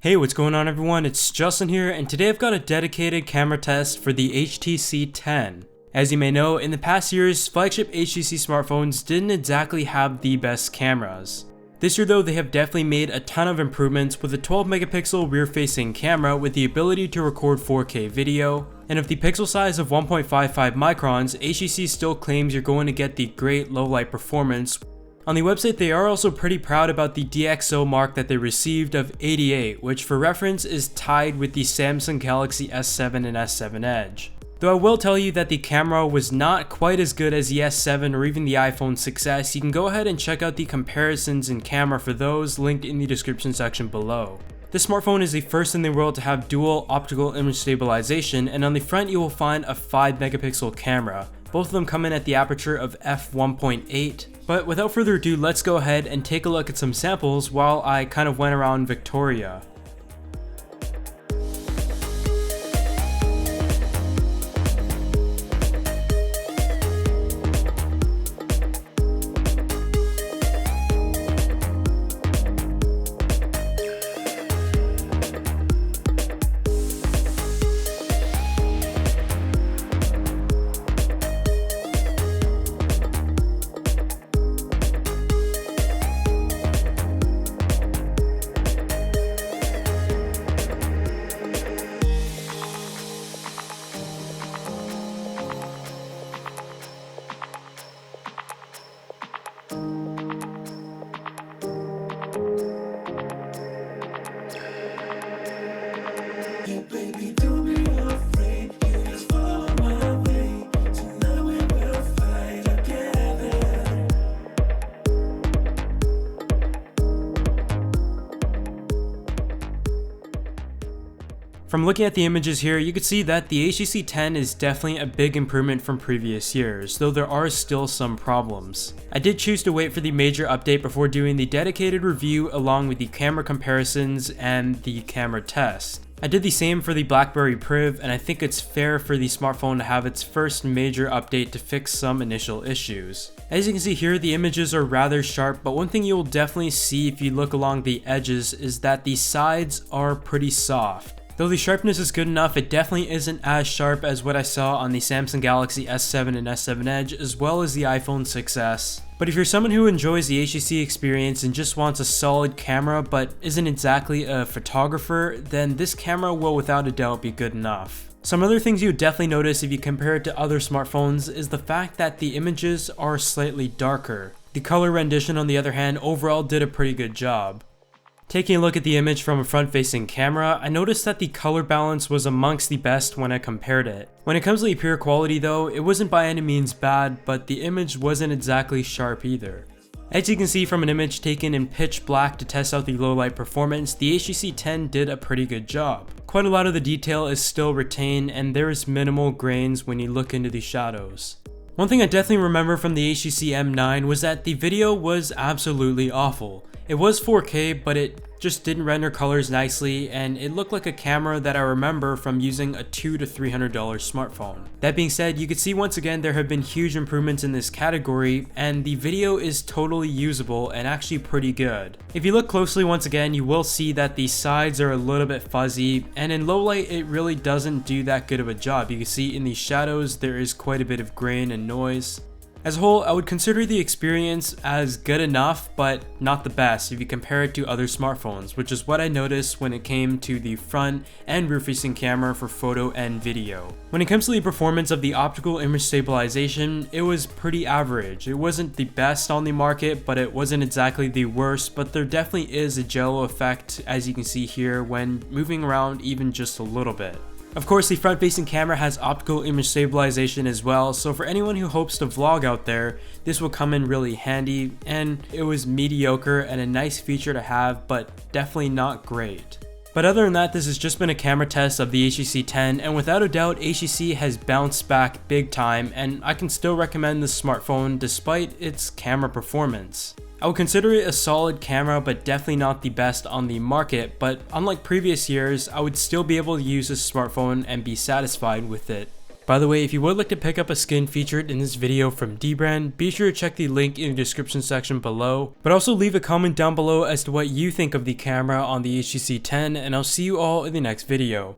Hey, what's going on everyone? It's Justin here, and today I've got a dedicated camera test for the HTC 10. As you may know, in the past years, flagship HTC smartphones didn't exactly have the best cameras. This year though, they have definitely made a ton of improvements with a 12 megapixel rear-facing camera with the ability to record 4K video, and with the pixel size of 1.55 microns, HTC still claims you're going to get the great low light performance. On the website, they are also pretty proud about the DxO mark that they received of 88, which for reference is tied with the Samsung Galaxy S7 and S7 Edge. Though I will tell you that the camera was not quite as good as the S7 or even the iPhone 6s, you can go ahead and check out the comparisons in camera for those linked in the description section below. This smartphone is the first in the world to have dual optical image stabilization, and on the front you will find a 5 megapixel camera. Both of them come in at the aperture of f1.8. But without further ado, let's go ahead and take a look at some samples while I kind of went around Victoria. From looking at the images here, you can see that the HTC 10 is definitely a big improvement from previous years, though there are still some problems. I did choose to wait for the major update before doing the dedicated review along with the camera comparisons and the camera test. I did the same for the BlackBerry Priv, and I think it's fair for the smartphone to have its first major update to fix some initial issues. As you can see here, the images are rather sharp, but one thing you will definitely see if you look along the edges is that the sides are pretty soft. Though the sharpness is good enough, it definitely isn't as sharp as what I saw on the Samsung Galaxy S7 and S7 Edge, as well as the iPhone 6s. But if you're someone who enjoys the HTC experience and just wants a solid camera but isn't exactly a photographer, then this camera will without a doubt be good enough. Some other things you would definitely notice if you compare it to other smartphones is the fact that the images are slightly darker. The color rendition, on the other hand, overall did a pretty good job. Taking a look at the image from a front-facing camera, I noticed that the color balance was amongst the best when I compared it. When it comes to the pure quality though, it wasn't by any means bad, but the image wasn't exactly sharp either. As you can see from an image taken in pitch black to test out the low light performance, the HTC 10 did a pretty good job. Quite a lot of the detail is still retained, and there is minimal grains when you look into the shadows. One thing I definitely remember from the HTC M9 was that the video was absolutely awful. It was 4K, but it just didn't render colors nicely, and it looked like a camera that I remember from using a $200 to $300 smartphone. That being said, you can see once again there have been huge improvements in this category, and the video is totally usable and actually pretty good. If you look closely once again, you will see that the sides are a little bit fuzzy, and in low light it really doesn't do that good of a job. You can see in the shadows there is quite a bit of grain and noise. As a whole, I would consider the experience as good enough, but not the best if you compare it to other smartphones, which is what I noticed when it came to the front and rear-facing camera for photo and video. When it comes to the performance of the optical image stabilization, it was pretty average. It wasn't the best on the market, but it wasn't exactly the worst, but there definitely is a jello effect, as you can see here, when moving around even just a little bit. Of course, the front-facing camera has optical image stabilization as well, so for anyone who hopes to vlog out there, this will come in really handy, and it was mediocre and a nice feature to have, but definitely not great. But other than that, this has just been a camera test of the HTC 10, and without a doubt, HTC has bounced back big time, and I can still recommend this smartphone despite its camera performance. I would consider it a solid camera, but definitely not the best on the market, but unlike previous years, I would still be able to use this smartphone and be satisfied with it. By the way, if you would like to pick up a skin featured in this video from Dbrand, be sure to check the link in the description section below, but also leave a comment down below as to what you think of the camera on the HTC 10, and I'll see you all in the next video.